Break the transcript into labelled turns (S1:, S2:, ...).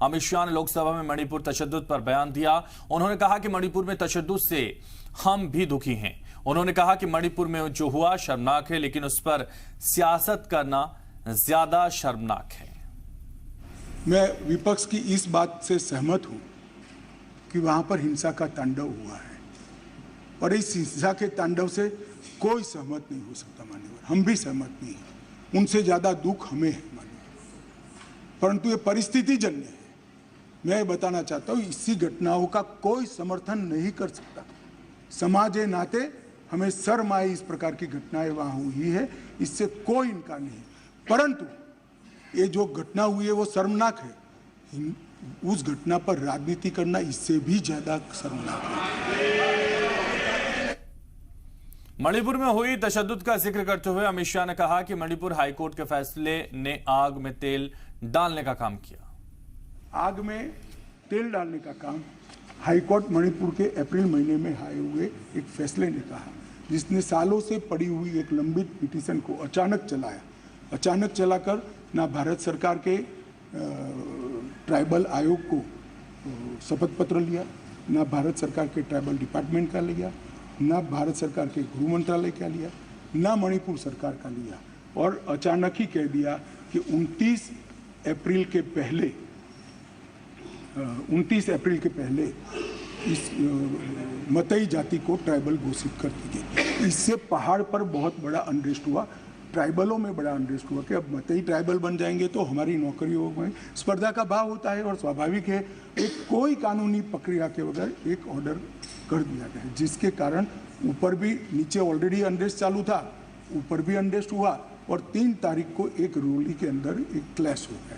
S1: अमित शाह ने लोकसभा में मणिपुर तशद्दुद पर बयान दिया। उन्होंने कहा कि मणिपुर में तशद्दुद से हम भी दुखी हैं। उन्होंने कहा कि मणिपुर में जो हुआ शर्मनाक है, लेकिन उस पर सियासत करना ज्यादा शर्मनाक है।
S2: मैं विपक्ष की इस बात से सहमत हूं कि वहां पर हिंसा का तांडव हुआ है और इस हिंसा के तांडव से कोई सहमत नहीं हो सकता मान्यवर। हम भी सहमत नहीं हैं, उनसे ज्यादा दुख हमें है मान्यवर, परंतु ये परिस्थिति जन्य है। मैं बताना चाहता हूं, इसी घटनाओं का कोई समर्थन नहीं कर सकता। समाज के नाते हमें शर्म आई, इस प्रकार की घटनाएं वहां हुई है, इससे कोई इनकार नहीं। परंतु ये जो घटना हुई है वो शर्मनाक है। उस घटना पर राजनीति करना इससे भी ज्यादा शर्मनाक है।
S1: मणिपुर में हुई तशद्दुद का जिक्र करते हुए अमित शाह ने कहा कि मणिपुर हाईकोर्ट के फैसले ने आग में तेल डालने का काम किया।
S2: आग में तेल डालने का काम हाईकोर्ट मणिपुर के अप्रैल महीने में आए हुए एक फैसले ने कहा, जिसने सालों से पड़ी हुई एक लंबित पिटीशन को अचानक चलाया। अचानक चलाकर ना भारत सरकार के ट्राइबल आयोग को शपथ पत्र लिया, ना भारत सरकार के ट्राइबल डिपार्टमेंट का लिया, ना भारत सरकार के गृह मंत्रालय का लिया, ना मणिपुर सरकार का लिया, और अचानक ही कह दिया कि 29 अप्रैल के पहले इस मतई जाति को ट्राइबल घोषित कर दी गई। इससे पहाड़ पर बहुत बड़ा अनरेस्ट हुआ, ट्राइबलों में बड़ा अनरेस्ट हुआ कि अब मतई ट्राइबल बन जाएंगे तो हमारी नौकरियों में स्पर्धा का भाव होता है और स्वाभाविक है। एक कोई कानूनी प्रक्रिया के बगैर एक ऑर्डर कर दिया गया, जिसके कारण ऊपर भी, नीचे ऑलरेडी अनरेस्ट चालू था, ऊपर भी अनरेस्ट हुआ और 3 तारीख को एक रैली के अंदर एक क्लैश हो गया।